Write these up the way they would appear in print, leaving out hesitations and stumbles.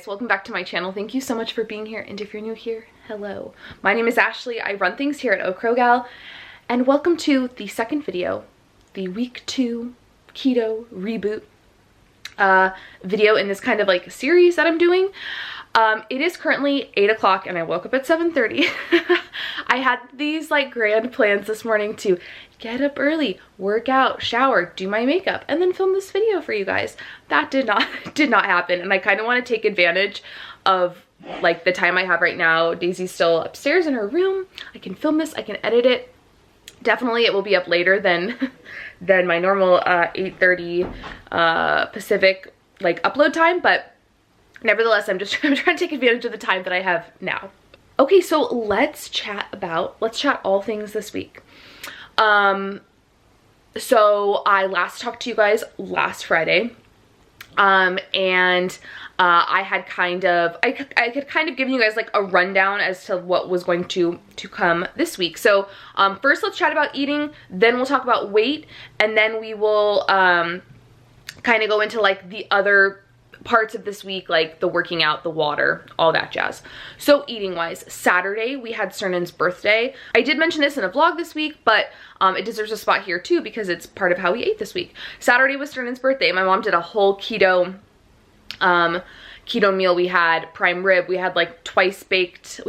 guys, welcome back to my channel. Thank you so much for being here, and if you're new here, hello. My name is Ashley. I run things here at Gal, and welcome to the second video, the week 2 keto reboot video in this kind of like series that I'm doing. It is currently 8 o'clock and I woke up at 7:30. I had these like grand plans this morning to get up early, work out, shower, do my makeup, and then film this video for you guys. That did not happen, and I kind of want to take advantage of like the time I have right now. Daisy's still upstairs in her room. I can film this, I can edit it. Definitely it will be up later than my normal 8:30 Pacific like upload time, but nevertheless I'm trying to take advantage of the time that I have now. Okay, so let's chat all things this week. So I last talked to you guys last Friday, and I had I could kind of give you guys like a rundown as to what was going to come this week. So first let's chat about eating, then we'll talk about weight, and then we will kind of go into like the other parts of this week, like the working out, the water, all that jazz. So eating wise, Saturday we had Cernan's birthday. I did mention this in a vlog this week, but it deserves a spot here too because it's part of how we ate this week. Saturday was Cernan's birthday. My mom did a whole keto meal. We had prime rib, we had like a twice baked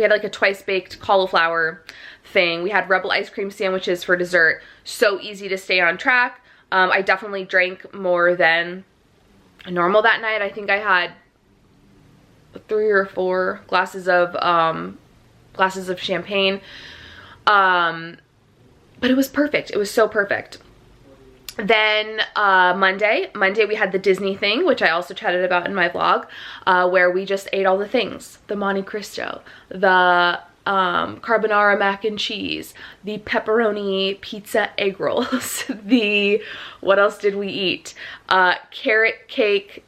cauliflower thing, we had Rebel ice cream sandwiches for dessert. So easy to stay on track. I definitely drank more than normal that night. I think I had 3 or 4 glasses of champagne, but it was perfect. It was so perfect. Then Monday we had the Disney thing, which I also chatted about in my vlog, where we just ate all the things: the Monte Cristo, the carbonara mac and cheese, the pepperoni pizza egg rolls, what else did we eat? Carrot cake,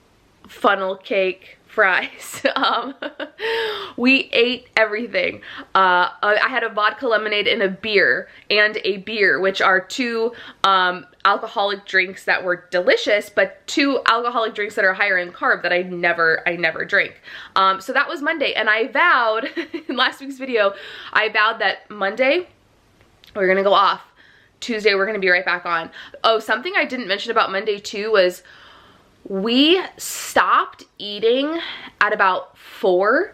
funnel cake, fries. We ate everything. I had a vodka lemonade and a beer, which are 2 alcoholic drinks that were delicious, but 2 alcoholic drinks that are higher in carb that I never drink. So that was Monday, and I vowed in last week's video, I vowed that Monday we're gonna go off. Tuesday we're gonna be right back on. Oh, something I didn't mention about Monday too was we stopped eating at about 4.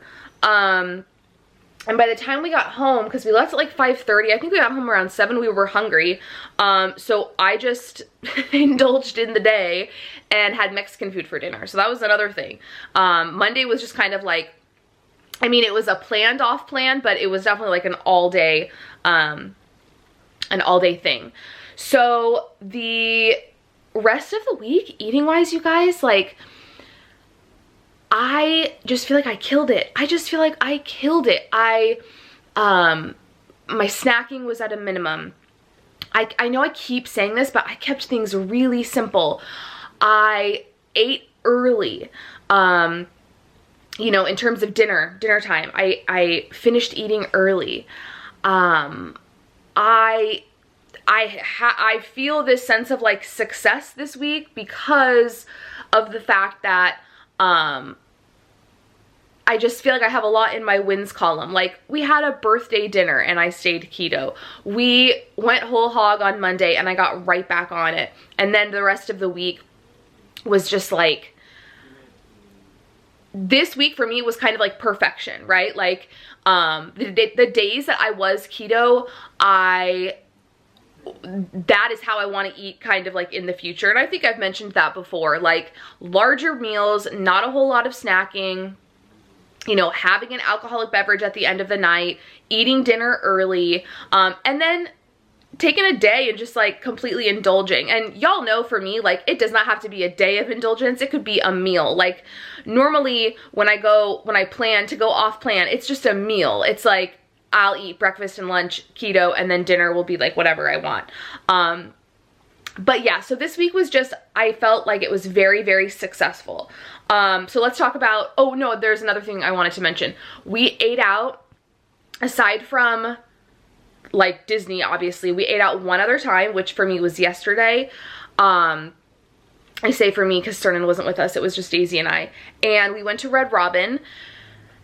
And by the time we got home, because we left at like 5:30, I think we got home around 7, we were hungry. So I just indulged in the day and had Mexican food for dinner. So that was another thing. Monday was just kind of like, I mean, it was a planned off plan, but it was definitely like an all day thing. So the rest of the week, eating wise, you guys, like, I just feel like I killed it. My snacking was at a minimum. I know I keep saying this, but I kept things really simple. I ate early. You know, in terms of dinner time, I finished eating early. I feel this sense of like success this week because of the fact that I just feel like I have a lot in my wins column. Like, we had a birthday dinner and I stayed keto. We went whole hog on Monday and I got right back on it. And then the rest of the week was just like, this week for me was kind of like perfection, right? Like, the days that I was keto, that is how I want to eat kind of like in the future. And I think I've mentioned that before, like larger meals, not a whole lot of snacking, you know, having an alcoholic beverage at the end of the night, eating dinner early, and then taking a day and just like completely indulging. And y'all know for me, like, it does not have to be a day of indulgence. It could be a meal. Like, normally when I plan to go off plan, it's just a meal. It's like, I'll eat breakfast and lunch keto, and then dinner will be like whatever I want. But yeah, so this week was just, I felt like it was very, very successful. So let's talk about, oh no, there's another thing I wanted to mention. We ate out, aside from like Disney, obviously, we ate out one other time, which for me was yesterday. I say for me because Sternan wasn't with us. It was just Daisy and I. And we went to Red Robin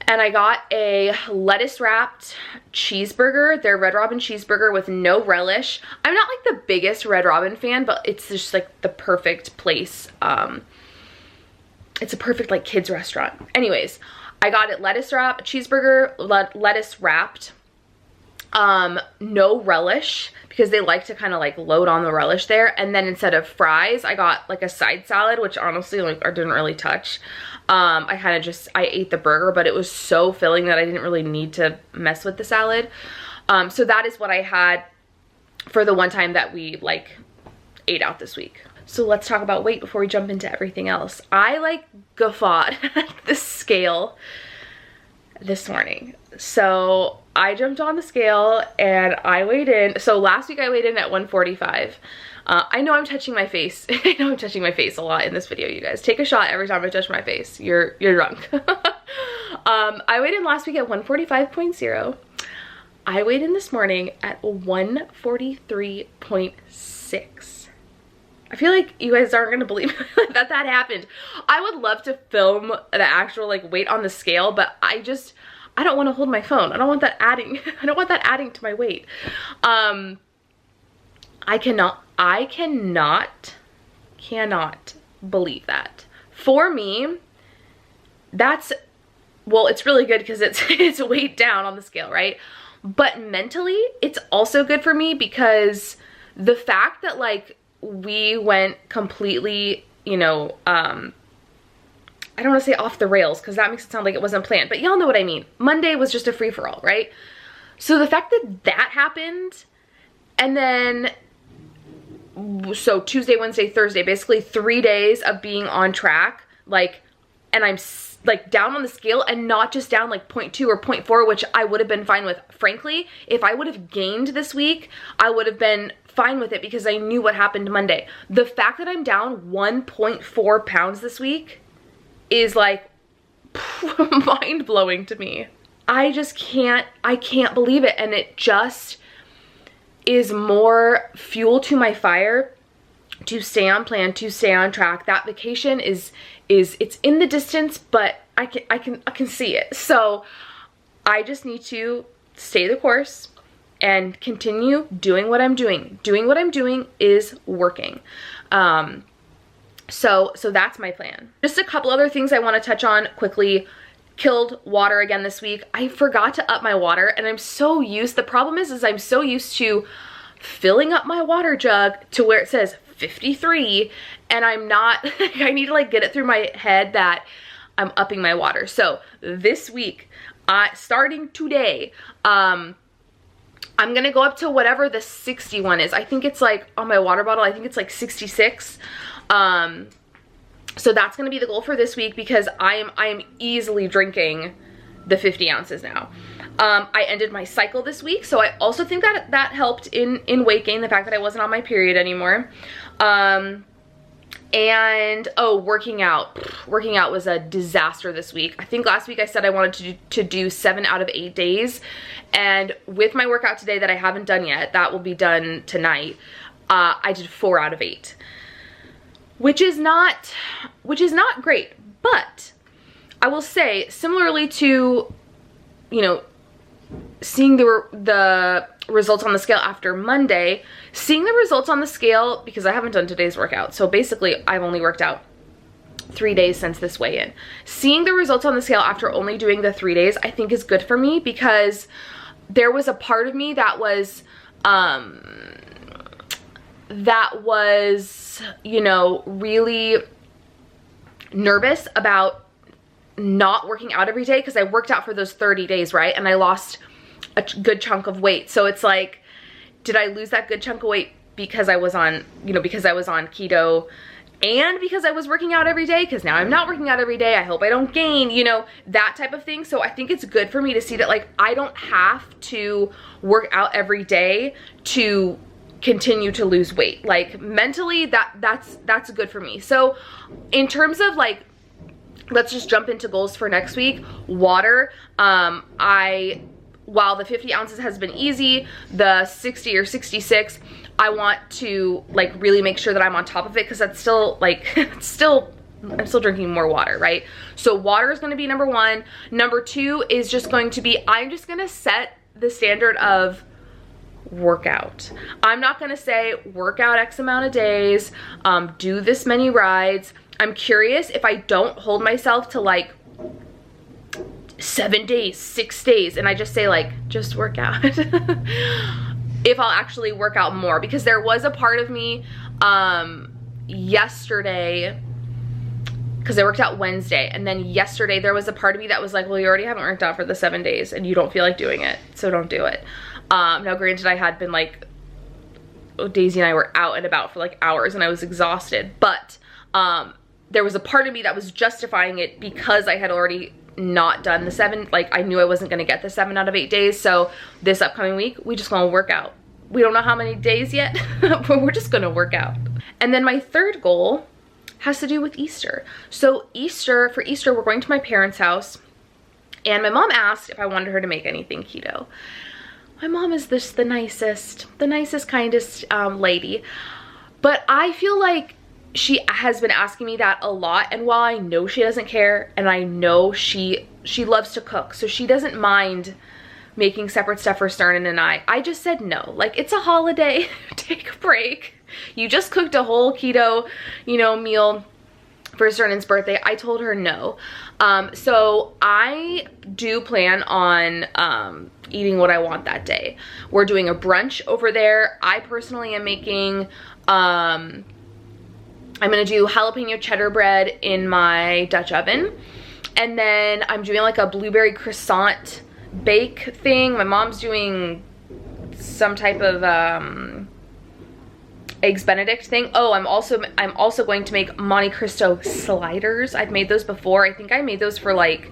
and I got a lettuce wrapped cheeseburger, their Red Robin cheeseburger with no relish. I'm not like the biggest Red Robin fan, but it's just like the perfect place. It's a perfect like kids restaurant. Anyways, I got it lettuce wrapped, cheeseburger, lettuce wrapped, no relish, because they like to kind of like load on the relish there. And then instead of fries, I got like a side salad, which honestly like I didn't really touch. I kind of just, I ate the burger, but it was so filling that I didn't really need to mess with the salad. So that is what I had for the one time that we like ate out this week. So let's talk about weight before we jump into everything else. I like guffawed at the scale this morning. So I jumped on the scale and I weighed in. So last week I weighed in at 145. I know I'm touching my face. I know I'm touching my face a lot in this video, you guys. Take a shot every time I touch my face. You're drunk. I weighed in last week at 145.0. I weighed in this morning at 143.6. I feel like you guys aren't gonna believe that happened. I would love to film the actual like weight on the scale, but I don't want to hold my phone. I don't want that adding. I don't want that adding to my weight. I cannot believe that. For me, that's, well, it's really good because it's weight down on the scale, right? But mentally, it's also good for me because the fact that like we went completely, you know, I don't want to say off the rails because that makes it sound like it wasn't planned, but y'all know what I mean. Monday was just a free-for-all, right? So the fact that happened, and then so Tuesday, Wednesday, Thursday, basically 3 days of being on track, like, and I'm like down on the scale and not just down like 0.2 or 0.4, which I would have been fine with. Frankly, if I would have gained this week, I would have been fine with it because I knew what happened Monday. The fact that I'm down 1.4 pounds this week is like mind-blowing to me. I can't believe it, and it just is more fuel to my fire to stay on plan, to stay on track. That vacation it's in the distance, but I can see it. So I just need to stay the course and continue doing what I'm doing. Doing what I'm doing is working. So that's my plan. Just a couple other things I want to touch on quickly. Killed water again this week. I forgot to up my water, and I'm so used, the problem is I'm so used to filling up my water jug to where it says 53, and I'm not, I need to like get it through my head that I'm upping my water. So this week, starting today, I'm gonna go up to whatever the 61 is. I think it's like, on my water bottle, I think it's like 66. So that's gonna be the goal for this week because I am easily drinking the 50 ounces now. I ended my cycle this week, so I also think that helped in weight gain, the fact that I wasn't on my period anymore. And oh, working out was a disaster this week. I think last week I said I wanted to do 7 out of 8 days, and with my workout today that I haven't done yet, that will be done tonight, I did 4 out of 8. Which is not great, but I will say, similarly to, you know, seeing the results on the scale after Monday, seeing the results on the scale, because I haven't done today's workout, so basically I've only worked out 3 days since this weigh-in. Seeing the results on the scale after only doing the 3 days, I think is good for me, because there was a part of me that was, you know, really nervous about not working out every day, because I worked out for those 30 days, right? And I lost a good chunk of weight. So it's like, did I lose that good chunk of weight because I was on, you know, because I was on keto and because I was working out every day? Because now I'm not working out every day. I hope I don't gain, you know, that type of thing. So I think it's good for me to see that, like, I don't have to work out every day to continue to lose weight. Like, mentally, that's good for me. So in terms of, like, let's just jump into goals for next week. Water, I while the 50 ounces has been easy, the 60 or 66, I want to like really make sure that I'm on top of it, because that's still like, I'm still drinking more water, right? So water is gonna be number one. Number two is just going to be, I'm just gonna set the standard of workout. I'm not gonna say workout X amount of days, do this many rides. I'm curious if I don't hold myself to like 7 days, 6 days, and I just say like, just work out. If I'll actually work out more, because there was a part of me yesterday, because I worked out Wednesday, and then yesterday there was a part of me that was like, well, you already haven't worked out for the 7 days and you don't feel like doing it, so don't do it. Now granted, I had been like, Daisy and I were out and about for like hours and I was exhausted, but there was a part of me that was justifying it because I had already not done the 7, like I knew I wasn't gonna get the 7 out of 8 days. So this upcoming week, we just gonna work out. We don't know how many days yet, but we're just gonna work out. And then my third goal has to do with Easter. So for Easter, we're going to my parents' house, and my mom asked if I wanted her to make anything keto. My mom is the nicest, kindest lady, but I feel like she has been asking me that a lot, and while I know she doesn't care, and I know she loves to cook, so she doesn't mind making separate stuff for Sternan and I just said no. Like, it's a holiday, take a break. You just cooked a whole keto, you know, meal for Sternan's birthday. I told her no. So I do plan on eating what I want that day. We're doing a brunch over there. I personally am making I'm gonna do jalapeno cheddar bread in my Dutch oven. And then I'm doing like a blueberry croissant bake thing. My mom's doing some type of eggs Benedict thing. Oh, I'm also going to make Monte Cristo sliders. I've made those before. I think I made those for like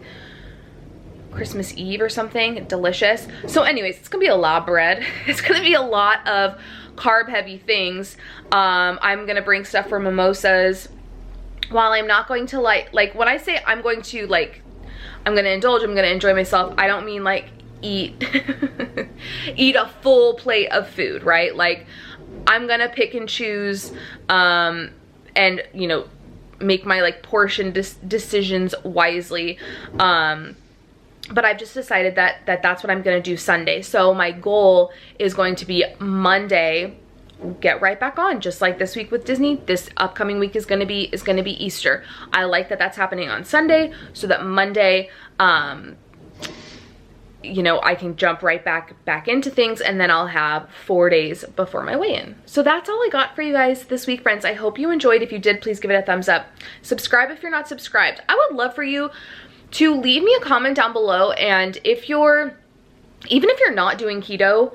Christmas Eve or something. Delicious. So anyways, it's gonna be a lot of bread. It's gonna be a lot of carb heavy things. I'm gonna bring stuff for mimosas. While I'm not going to like when I say I'm going to like, I'm gonna indulge, I'm gonna enjoy myself, I don't mean like eat eat a full plate of food, right? Like, I'm gonna pick and choose and, you know, make my like portion decisions wisely. But I've just decided that that's what I'm gonna do Sunday. So my goal is going to be Monday, get right back on, just like this week with Disney. This upcoming week is gonna be Easter. I like that that's happening on Sunday, so that Monday, you know, I can jump right back into things, and then I'll have 4 days before my weigh-in. So that's all I got for you guys this week, friends. I hope you enjoyed. If you did, please give it a thumbs up. Subscribe if you're not subscribed. I would love for you to leave me a comment down below, and even if you're not doing keto,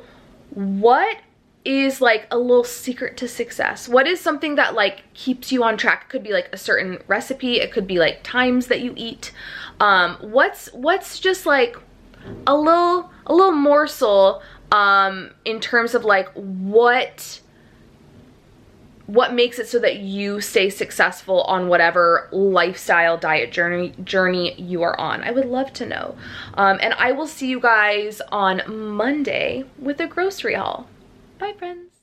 what is like a little secret to success? What is something that like keeps you on track? It could be like a certain recipe, it could be like times that you eat. What's just like a little morsel in terms of like what makes it so that you stay successful on whatever lifestyle diet journey you are on. I would love to know. And I will see you guys on Monday with a grocery haul. Bye, friends.